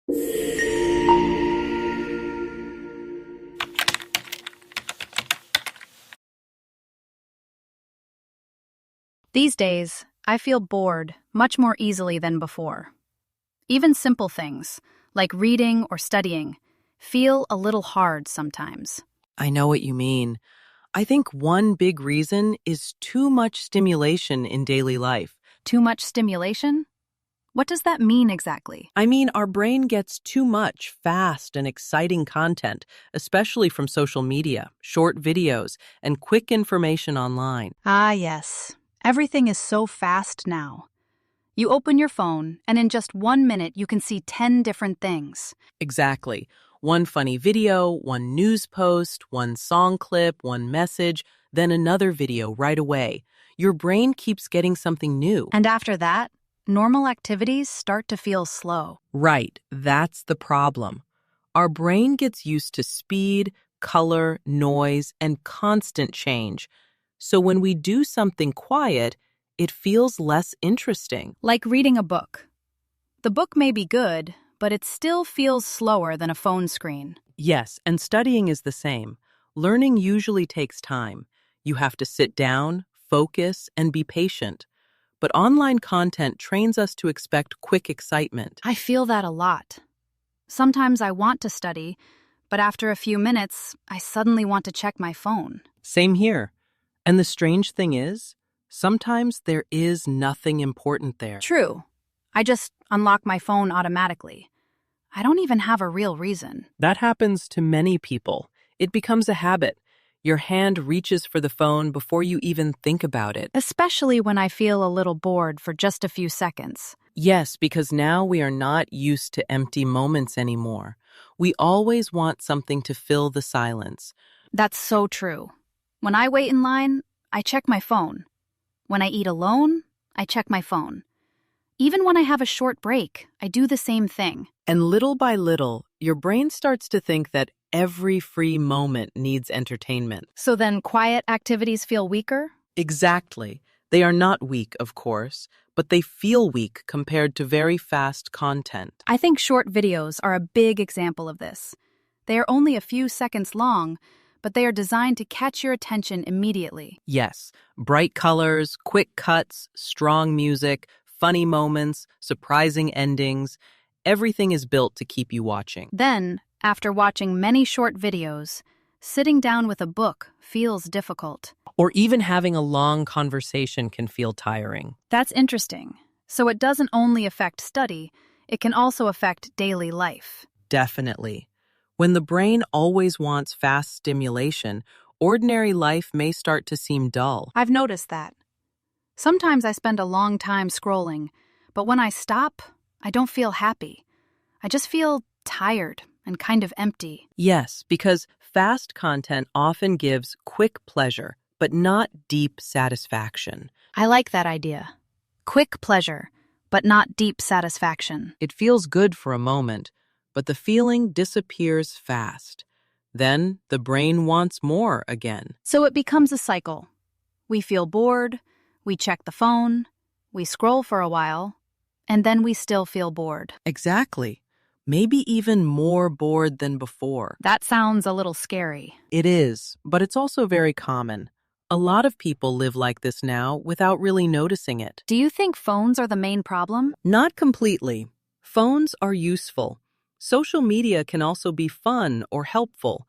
These days, I feel bored much more easily than before. Even simple things, like reading or studying, feel a little hard sometimes. I know what you mean. I think one big reason is too much stimulation in daily life. Too much stimulation? What does that mean exactly? I mean, our brain gets too much fast and exciting content, especially from social media, short videos, and quick information online. Ah, yes. Everything is so fast now. You open your phone, and in just 1 minute, you can see 10 different things. Exactly. One funny video, one news post, one song clip, one message, then another video right away. Your brain keeps getting something new. And after that, normal activities start to feel slow. Right, that's the problem. Our brain gets used to speed, color, noise, and constant change. So when we do something quiet, it feels less interesting. Like reading a book. The book may be good, but it still feels slower than a phone screen. Yes, and studying is the same. Learning usually takes time. You have to sit down, focus, and be patient. But online content trains us to expect quick excitement. I feel that a lot. Sometimes I want to study, but after a few minutes, I suddenly want to check my phone. Same here. And the strange thing is, sometimes there is nothing important there. True. I just unlock my phone automatically. I don't even have a real reason. That happens to many people. It becomes a habit. Your hand reaches for the phone before you even think about it. Especially when I feel a little bored for just a few seconds. Yes, because now we are not used to empty moments anymore. We always want something to fill the silence. That's so true. When I wait in line, I check my phone. When I eat alone, I check my phone. Even when I have a short break, I do the same thing. And little by little, your brain starts to think that every free moment needs entertainment. So then quiet activities feel weaker? Exactly. They are not weak, of course, but they feel weak compared to very fast content. I think short videos are a big example of this. They are only a few seconds long, but they are designed to catch your attention immediately. Yes, bright colors, quick cuts, strong music, funny moments, surprising endings. Everything is built to keep you watching. Then, after watching many short videos, sitting down with a book feels difficult. Or even having a long conversation can feel tiring. That's interesting. So it doesn't only affect study, it can also affect daily life. Definitely. When the brain always wants fast stimulation, ordinary life may start to seem dull. I've noticed that. Sometimes I spend a long time scrolling, but when I stop, I don't feel happy. I just feel tired and kind of empty. Yes, because fast content often gives quick pleasure, but not deep satisfaction. I like that idea. Quick pleasure, but not deep satisfaction. It feels good for a moment, but the feeling disappears fast. Then the brain wants more again. So it becomes a cycle. We feel bored, we check the phone, we scroll for a while, and then we still feel bored. Exactly. Maybe even more bored than before. That sounds a little scary. It is, but it's also very common. A lot of people live like this now without really noticing it. Do you think phones are the main problem? Not completely. Phones are useful. Social media can also be fun or helpful.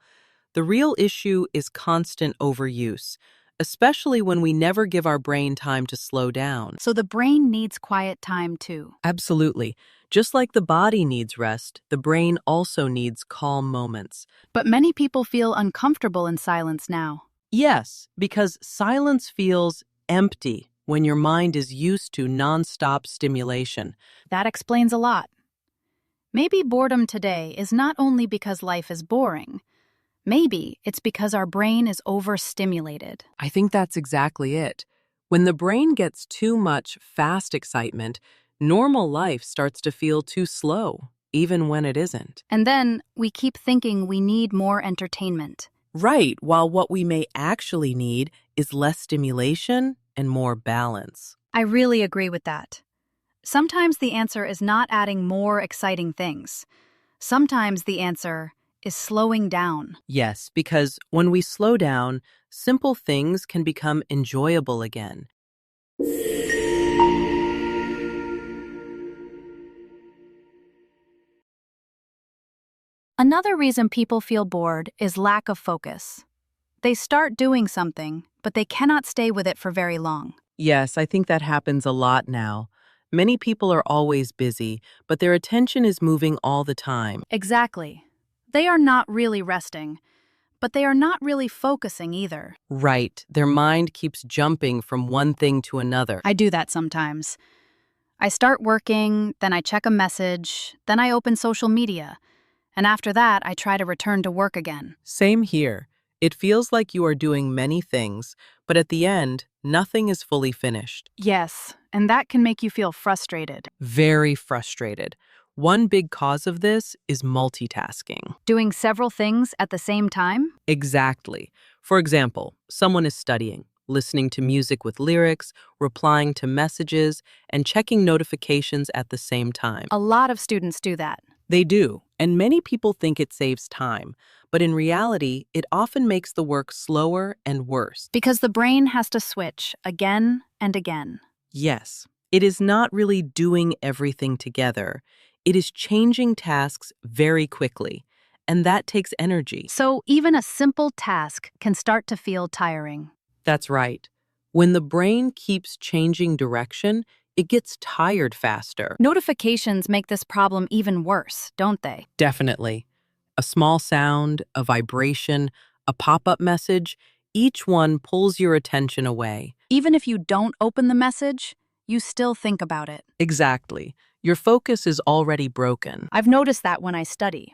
The real issue is constant overuse, especially when we never give our brain time to slow down. So the brain needs quiet time too. Absolutely. Just like the body needs rest, the brain also needs calm moments. But many people feel uncomfortable in silence now. Yes, because silence feels empty when your mind is used to nonstop stimulation. That explains a lot. Maybe boredom today is not only because life is boring. Maybe it's because our brain is overstimulated. I think that's exactly it. When the brain gets too much fast excitement, normal life starts to feel too slow, even when it isn't. And then we keep thinking we need more entertainment. Right, while what we may actually need is less stimulation and more balance. I really agree with that. Sometimes the answer is not adding more exciting things, Sometimes the answer is slowing down. Yes, because when we slow down, simple things can become enjoyable again. Another reason people feel bored is lack of focus. They start doing something, but they cannot stay with it for very long. Yes, I think that happens a lot now. Many people are always busy, but their attention is moving all the time. Exactly. They are not really resting, but they are not really focusing either. Right, their mind keeps jumping from one thing to another. I do that sometimes. I start working, then I check a message, then I open social media, and after that, I try to return to work again. Same here. It feels like you are doing many things, but at the end, nothing is fully finished. Yes, and that can make you feel frustrated. Very frustrated. One big cause of this is multitasking. Doing several things at the same time? Exactly. For example, someone is studying, listening to music with lyrics, replying to messages, and checking notifications at the same time. A lot of students do that. They do, and many people think it saves time, but in reality, it often makes the work slower and worse. Because the brain has to switch again and again. Yes, it is not really doing everything together. It is changing tasks very quickly, and that takes energy. So even a simple task can start to feel tiring. That's right. When the brain keeps changing direction, it gets tired faster. Notifications make this problem even worse, don't they? Definitely. A small sound, a vibration, a pop-up message, each one pulls your attention away. Even if you don't open the message, you still think about it. Exactly. Your focus is already broken. I've noticed that when I study.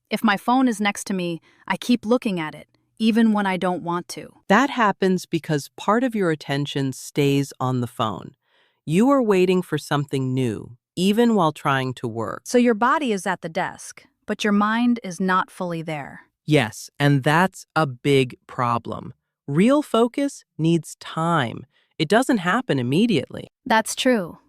If my phone is next to me, I keep looking at it, even when I don't want to. That happens because part of your attention stays on the phone. You are waiting for something new, even while trying to work. So your body is at the desk, but your mind is not fully there. Yes, and that's a big problem. Real focus needs time. It doesn't happen immediately. That's true.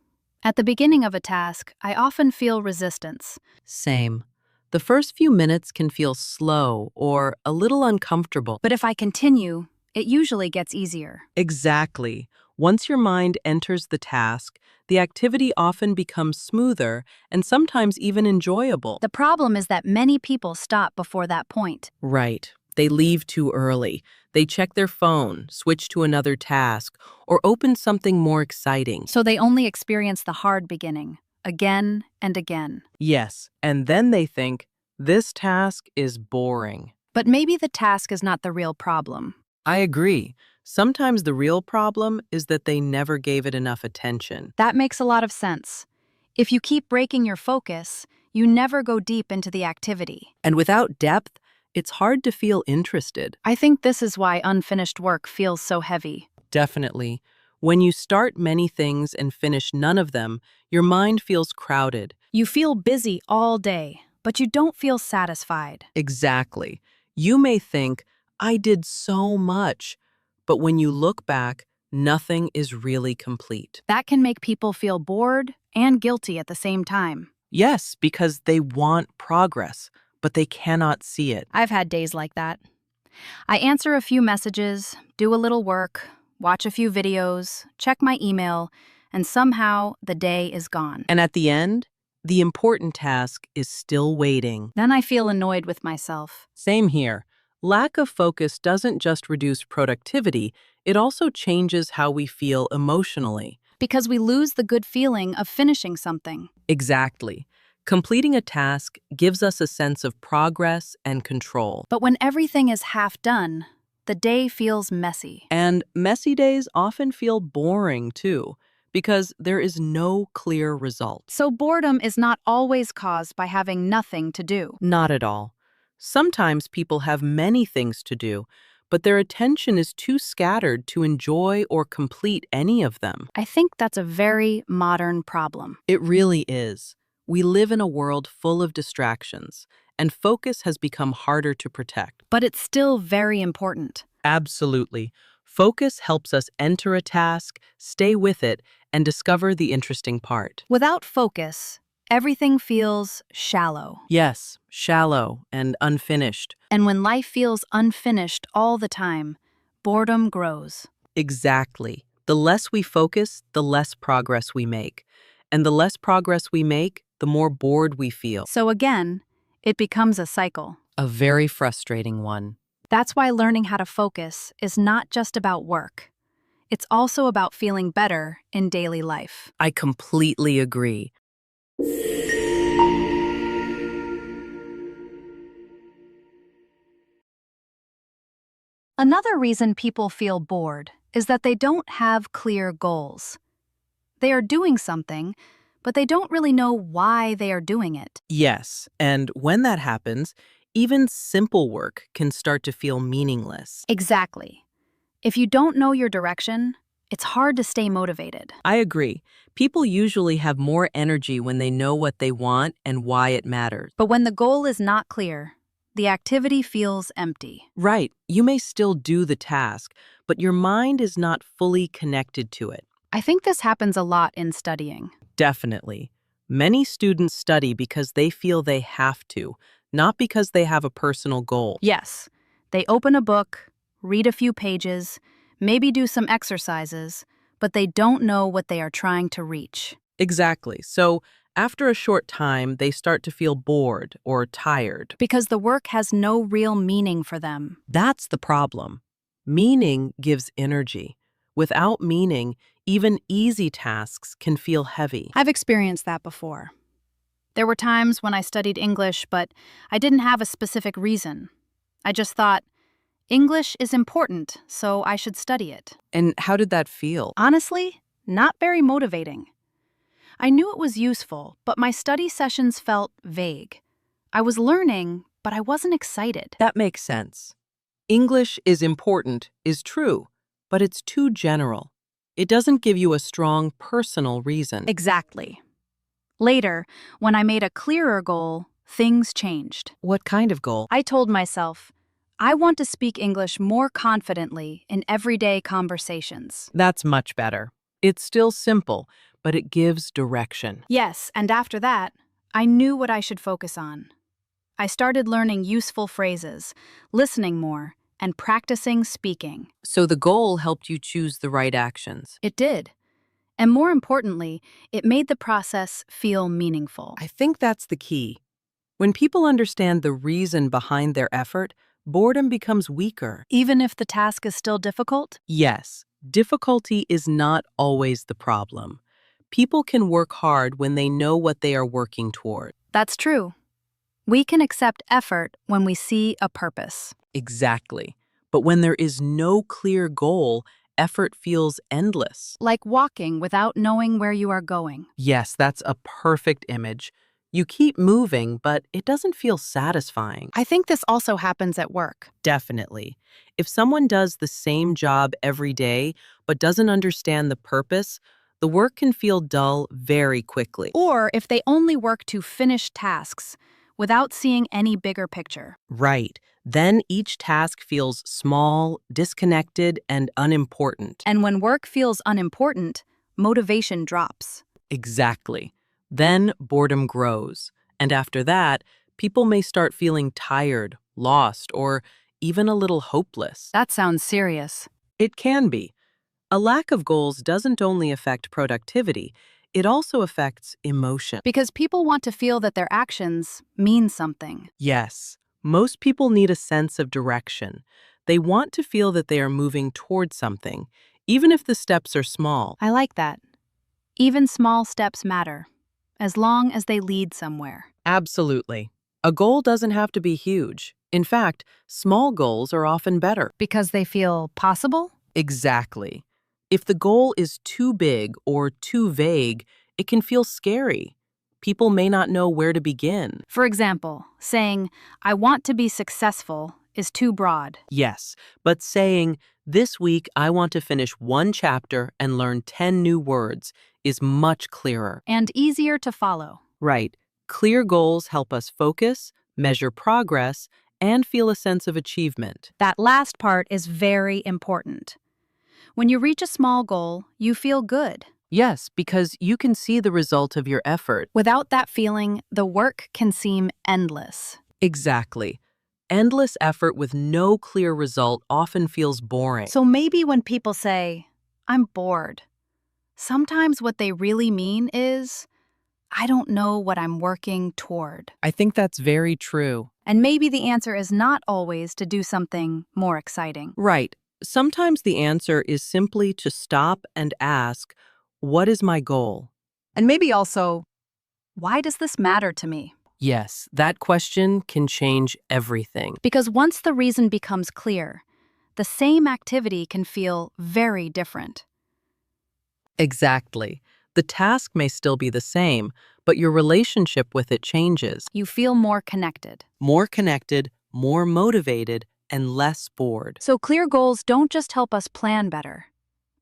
At the beginning of a task, I often feel resistance. Same. The first few minutes can feel slow or a little uncomfortable. But if I continue, it usually gets easier. Exactly. Once your mind enters the task, the activity often becomes smoother and sometimes even enjoyable. The problem is that many people stop before that point. Right. They leave too early. They check their phone, switch to another task, or open something more exciting. So they only experience the hard beginning, again and again. Yes, and then they think, this task is boring. But maybe the task is not the real problem. I agree. Sometimes the real problem is that they never gave it enough attention. That makes a lot of sense. If you keep breaking your focus, you never go deep into the activity. And without depth, it's hard to feel interested. I think this is why unfinished work feels so heavy. Definitely. When you start many things and finish none of them, your mind feels crowded. You feel busy all day, but you don't feel satisfied. Exactly. You may think, I did so much, but when you look back, nothing is really complete. That can make people feel bored and guilty at the same time. Yes, because they want progress, but they cannot see it. I've had days like that. I answer a few messages, do a little work, watch a few videos, check my email, and somehow the day is gone. And at the end, the important task is still waiting. Then I feel annoyed with myself. Same here. Lack of focus doesn't just reduce productivity, it also changes how we feel emotionally. Because we lose the good feeling of finishing something. Exactly. Completing a task gives us a sense of progress and control. But when everything is half done, the day feels messy. And messy days often feel boring too, because there is no clear result. So boredom is not always caused by having nothing to do. Not at all. Sometimes people have many things to do, but their attention is too scattered to enjoy or complete any of them. I think that's a very modern problem. It really is. We live in a world full of distractions, and focus has become harder to protect. But it's still very important. Absolutely. Focus helps us enter a task, stay with it, and discover the interesting part. Without focus, Everything feels shallow. Yes, shallow and unfinished. And when life feels unfinished all the time, boredom grows. Exactly. The less we focus, the less progress we make. And the less progress we make, the more bored we feel. So again, it becomes a cycle. A very frustrating one. That's why learning how to focus is not just about work. It's also about feeling better in daily life. I completely agree. Another reason people feel bored is that they don't have clear goals. They are doing something, but they don't really know why they are doing it. Yes, and when that happens, even simple work can start to feel meaningless. Exactly. If you don't know your direction, it's hard to stay motivated. I agree. People usually have more energy when they know what they want and why it matters. But when the goal is not clear, the activity feels empty. Right, you may still do the task, but your mind is not fully connected to it. I think this happens a lot in studying. Definitely. Many students study because they feel they have to, not because they have a personal goal. Yes, they open a book, read a few pages, maybe do some exercises, but they don't know what they are trying to reach. Exactly. So, after a short time, they start to feel bored or tired. Because the work has no real meaning for them. That's the problem. Meaning gives energy. Without meaning, even easy tasks can feel heavy. I've experienced that before. There were times when I studied English, but I didn't have a specific reason. I just thought, English is important, so I should study it. And how did that feel? Honestly, not very motivating. I knew it was useful, but my study sessions felt vague. I was learning, but I wasn't excited. That makes sense. English is important, is true, but it's too general. It doesn't give you a strong personal reason. Exactly. Later, when I made a clearer goal, things changed. What kind of goal? I told myself, I want to speak English more confidently in everyday conversations. That's much better. It's still simple, but it gives direction. Yes, and after that, I knew what I should focus on. I started learning useful phrases, listening more, and practicing speaking. So the goal helped you choose the right actions. It did. And more importantly, it made the process feel meaningful. I think that's the key. When people understand the reason behind their effort, boredom becomes weaker. Even if the task is still difficult? Yes, difficulty is not always the problem. People can work hard when they know what they are working toward. That's true. We can accept effort when we see a purpose. Exactly. But when there is no clear goal, effort feels endless. Like walking without knowing where you are going. Yes, that's a perfect image. You keep moving, but it doesn't feel satisfying. I think this also happens at work. Definitely. If someone does the same job every day, but doesn't understand the purpose, the work can feel dull very quickly. Or if they only work to finish tasks without seeing any bigger picture. Right. Then each task feels small, disconnected, and unimportant. And when work feels unimportant, motivation drops. Exactly. Then boredom grows. And after that, people may start feeling tired, lost, or even a little hopeless. That sounds serious. It can be. A lack of goals doesn't only affect productivity, it also affects emotion. Because people want to feel that their actions mean something. Yes, most people need a sense of direction. They want to feel that they are moving toward something, even if the steps are small. I like that. Even small steps matter, as long as they lead somewhere. Absolutely. A goal doesn't have to be huge. In fact, small goals are often better. Because they feel possible? Exactly. If the goal is too big or too vague, it can feel scary. People may not know where to begin. For example, saying, I want to be successful is too broad. Yes, but saying, this week I want to finish one chapter and learn 10 new words is much clearer. And easier to follow. Right. Clear goals help us focus, measure progress, and feel a sense of achievement. That last part is very important. When you reach a small goal, you feel good. Yes, because you can see the result of your effort. Without that feeling, the work can seem endless. Exactly. Endless effort with no clear result often feels boring. So maybe when people say, I'm bored, sometimes what they really mean is, I don't know what I'm working toward. I think that's very true. And maybe the answer is not always to do something more exciting. Right. Sometimes the answer is simply to stop and ask, what is my goal? And maybe also, why does this matter to me? Yes, that question can change everything. Because once the reason becomes clear, the same activity can feel very different. Exactly. The task may still be the same, but your relationship with it changes. You feel more connected. More connected, more motivated, and less bored. So clear goals don't just help us plan better,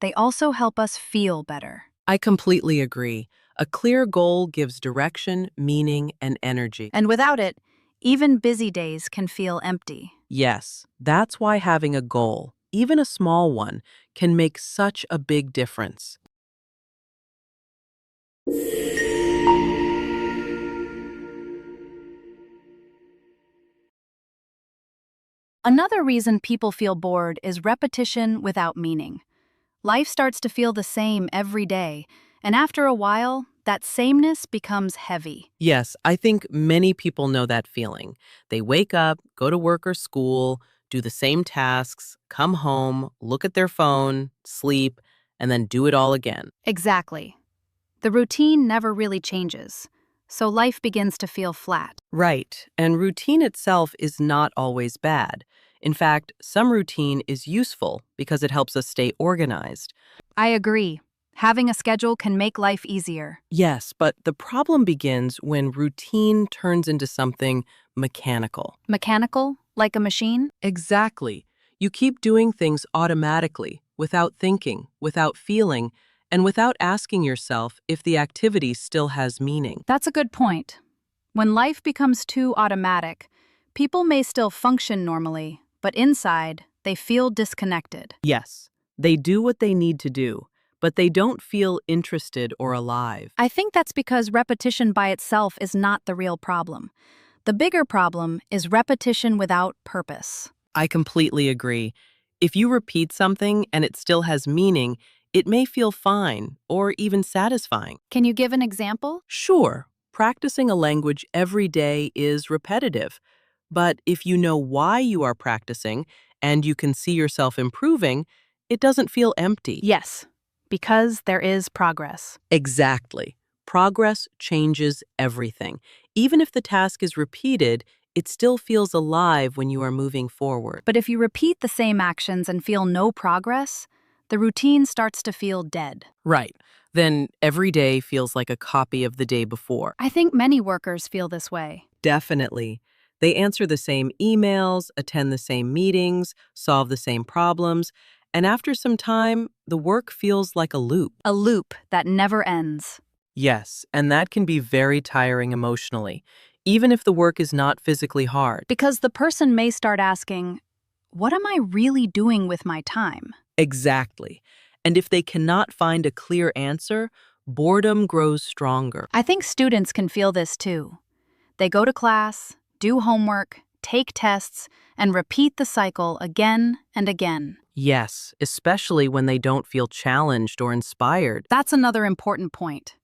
they also help us feel better. I completely agree. A clear goal gives direction, meaning, and energy. And without it, even busy days can feel empty. Yes, that's why having a goal, even a small one, can make such a big difference. Another reason people feel bored is repetition without meaning. Life starts to feel the same every day, and after a while, that sameness becomes heavy. Yes, I think many people know that feeling. They wake up, go to work or school, do the same tasks, come home, look at their phone, sleep, and then do it all again. Exactly. The routine never really changes, so life begins to feel flat. Right, and routine itself is not always bad. In fact, some routine is useful because it helps us stay organized. I agree. Having a schedule can make life easier. Yes, but the problem begins when routine turns into something mechanical. Mechanical, like a machine? Exactly. You keep doing things automatically, without thinking, without feeling, and without asking yourself if the activity still has meaning. That's a good point. When life becomes too automatic, people may still function normally, but inside, they feel disconnected. Yes, they do what they need to do, but they don't feel interested or alive. I think that's because repetition by itself is not the real problem. The bigger problem is repetition without purpose. I completely agree. If you repeat something and it still has meaning, it may feel fine or even satisfying. Can you give an example? Sure, practicing a language every day is repetitive, but if you know why you are practicing and you can see yourself improving, it doesn't feel empty. Yes, because there is progress. Exactly. Progress changes everything. Even if the task is repeated, it still feels alive when you are moving forward. But if you repeat the same actions and feel no progress, the routine starts to feel dead. Right. Then every day feels like a copy of the day before. I think many workers feel this way. Definitely. They answer the same emails, attend the same meetings, solve the same problems, and after some time, the work feels like a loop. A loop that never ends. Yes, and that can be very tiring emotionally, even if the work is not physically hard. Because the person may start asking, what am I really doing with my time? Exactly. And if they cannot find a clear answer, boredom grows stronger. I think students can feel this too. They go to class, do homework, take tests, and repeat the cycle again and again. Yes, especially when they don't feel challenged or inspired. That's another important point.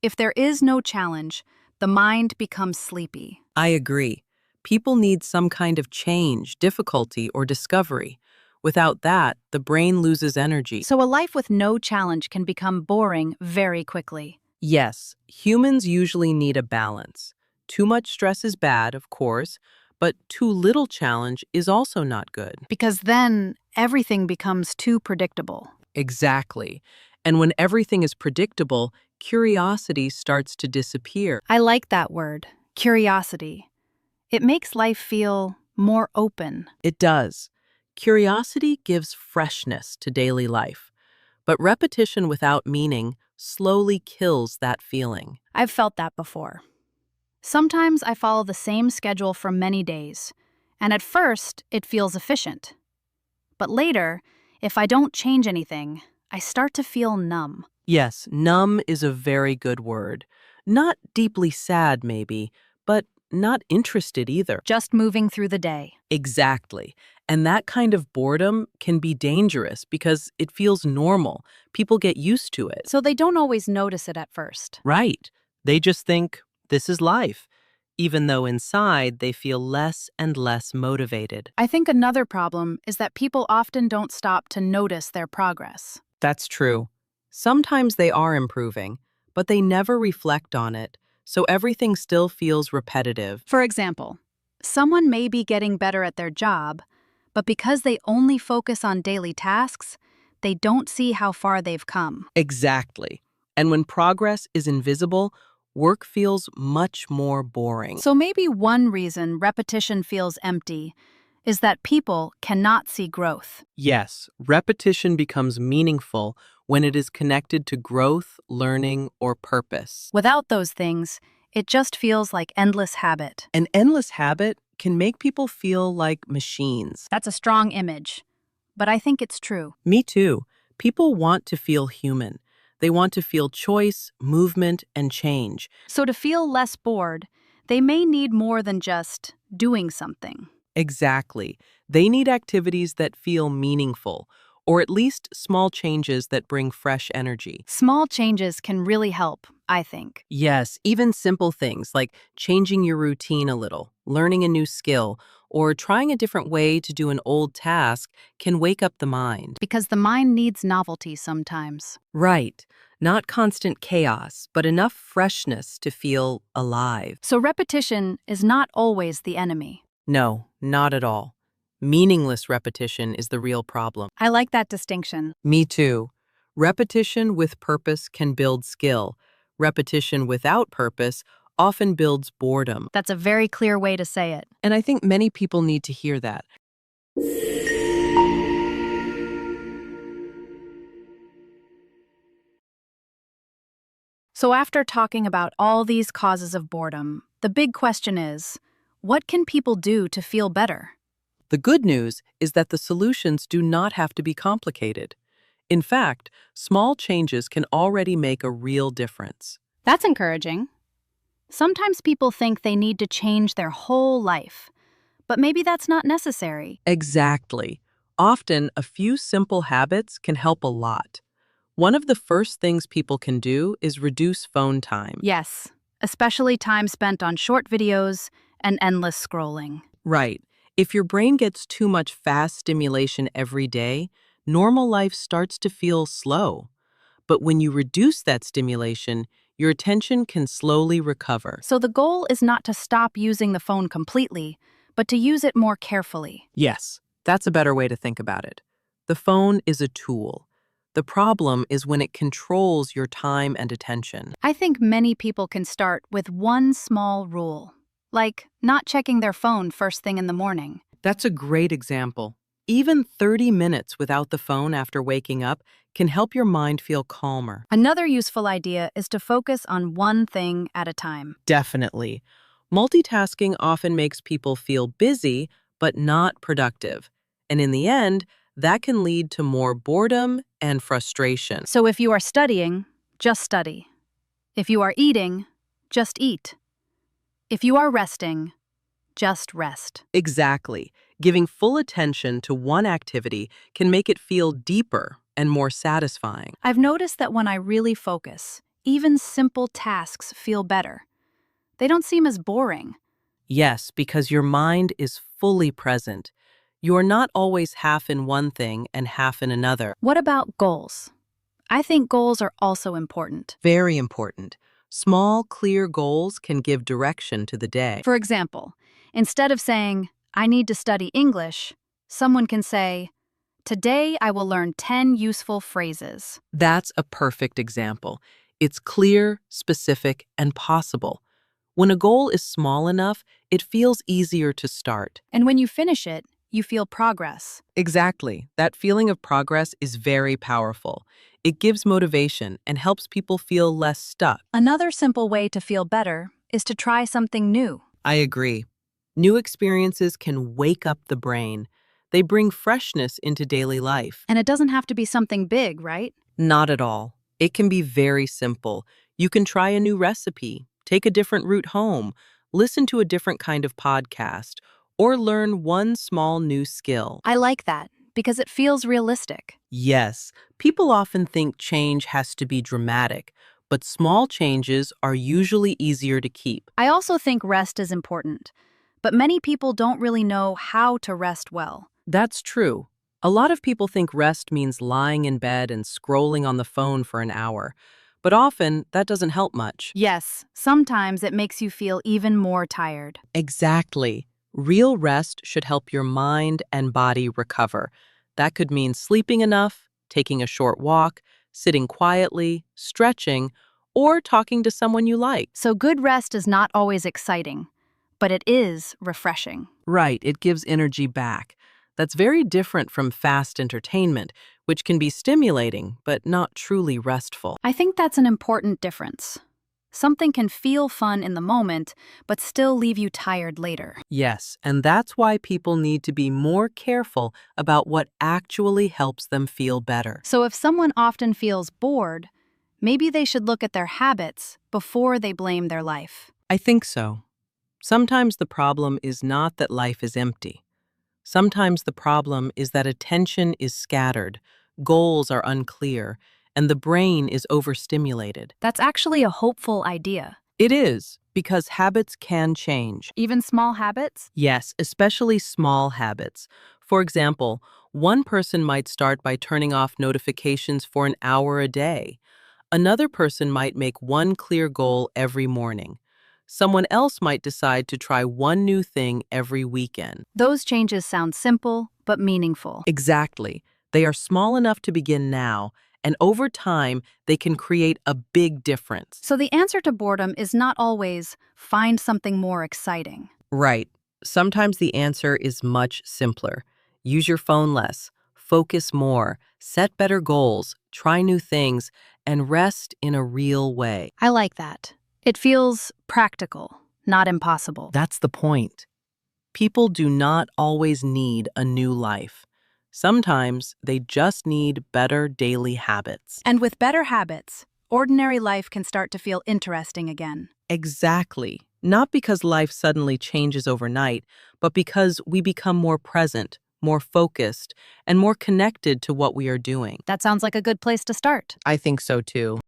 If there is no challenge, the mind becomes sleepy. I agree. People need some kind of change, difficulty, or discovery. Without that, the brain loses energy. So a life with no challenge can become boring very quickly. Yes, humans usually need a balance. Too much stress is bad, of course, but too little challenge is also not good. Because then everything becomes too predictable. Exactly. And when everything is predictable, curiosity starts to disappear. I like that word, curiosity. It makes life feel more open. It does. Curiosity gives freshness to daily life, but repetition without meaning slowly kills that feeling. I've felt that before. Sometimes I follow the same schedule for many days, and at first it feels efficient. But later, if I don't change anything, I start to feel numb. Yes, numb is a very good word. Not deeply sad, maybe, but not interested either. Just moving through the day. Exactly. And that kind of boredom can be dangerous because it feels normal. People get used to it. So they don't always notice it at first. Right. They just think, this is life, even though inside they feel less and less motivated. I think another problem is that people often don't stop to notice their progress. That's true. Sometimes they are improving, but they never reflect on it, so everything still feels repetitive. For example, someone may be getting better at their job, but because they only focus on daily tasks, they don't see how far they've come. Exactly. And when progress is invisible, work feels much more boring. So maybe one reason repetition feels empty is that people cannot see growth. Yes, repetition becomes meaningful when it is connected to growth, learning, or purpose. Without those things, it just feels like endless habit. An endless habit can make people feel like machines. That's a strong image, but I think it's true. Me too. People want to feel human. They want to feel choice, movement, and change. So to feel less bored, they may need more than just doing something. Exactly. They need activities that feel meaningful, or at least small changes that bring fresh energy. Small changes can really help, I think. Yes, even simple things like changing your routine a little, learning a new skill, or trying a different way to do an old task can wake up the mind. Because the mind needs novelty sometimes. Right. Not constant chaos, but enough freshness to feel alive. So repetition is not always the enemy. No, not at all. Meaningless repetition is the real problem. I like that distinction. Me too. Repetition with purpose can build skill. Repetition without purpose often builds boredom. That's a very clear way to say it. And I think many people need to hear that. So after talking about all these causes of boredom, the big question is, what can people do to feel better? The good news is that the solutions do not have to be complicated. In fact, small changes can already make a real difference. That's encouraging. Sometimes people think they need to change their whole life, but maybe that's not necessary. Exactly. Often, a few simple habits can help a lot. One of the first things people can do is reduce phone time. Yes, especially time spent on short videos and endless scrolling. Right. If your brain gets too much fast stimulation every day, normal life starts to feel slow. But when you reduce that stimulation, your attention can slowly recover. So the goal is not to stop using the phone completely, but to use it more carefully. Yes, that's a better way to think about it. The phone is a tool. The problem is when it controls your time and attention. I think many people can start with one small rule, like not checking their phone first thing in the morning. That's a great example. Even 30 minutes without the phone after waking up can help your mind feel calmer. Another useful idea is to focus on one thing at a time. Definitely. Multitasking often makes people feel busy, but not productive. And in the end, that can lead to more boredom and frustration. So if you are studying, just study. If you are eating, just eat. If you are resting, just rest. Exactly. Giving full attention to one activity can make it feel deeper and more satisfying. I've noticed that when I really focus, even simple tasks feel better. They don't seem as boring. Yes, because your mind is fully present. You're not always half in one thing and half in another. What about goals? I think goals are also important. Very important. Small, clear goals can give direction to the day. For example, instead of saying, I need to study English, someone can say, today I will learn 10 useful phrases. That's a perfect example. It's clear, specific, and possible. When a goal is small enough, it feels easier to start. And when you finish it, you feel progress. Exactly. That feeling of progress is very powerful. It gives motivation and helps people feel less stuck. Another simple way to feel better is to try something new. I agree. New experiences can wake up the brain. They bring freshness into daily life. And it doesn't have to be something big, right? Not at all. It can be very simple. You can try a new recipe, take a different route home, listen to a different kind of podcast, or learn one small new skill. I like that because it feels realistic. Yes, people often think change has to be dramatic, but small changes are usually easier to keep. I also think rest is important, but many people don't really know how to rest well. That's true. A lot of people think rest means lying in bed and scrolling on the phone for an hour, but often that doesn't help much. Yes, sometimes it makes you feel even more tired. Exactly. Real rest should help your mind and body recover. That could mean sleeping enough, taking a short walk, sitting quietly, stretching, or talking to someone you like. So good rest is not always exciting, but it is refreshing. Right, it gives energy back. That's very different from fast entertainment, which can be stimulating but not truly restful. I think that's an important difference. Something can feel fun in the moment, but still leave you tired later. Yes, and that's why people need to be more careful about what actually helps them feel better. So if someone often feels bored, maybe they should look at their habits before they blame their life. I think so. Sometimes the problem is not that life is empty. Sometimes the problem is that attention is scattered, goals are unclear, and the brain is overstimulated. That's actually a hopeful idea. It is, because habits can change. Even small habits? Yes, especially small habits. For example, one person might start by turning off notifications for an hour a day. Another person might make one clear goal every morning. Someone else might decide to try one new thing every weekend. Those changes sound simple, but meaningful. Exactly. They are small enough to begin now, and over time, they can create a big difference. So the answer to boredom is not always find something more exciting. Right. Sometimes the answer is much simpler. Use your phone less, focus more, set better goals, try new things, and rest in a real way. I like that. It feels practical, not impossible. That's the point. People do not always need a new life. Sometimes they just need better daily habits. And with better habits, ordinary life can start to feel interesting again. Exactly. Not because life suddenly changes overnight, but because we become more present, more focused, and more connected to what we are doing. That sounds like a good place to start. I think so too.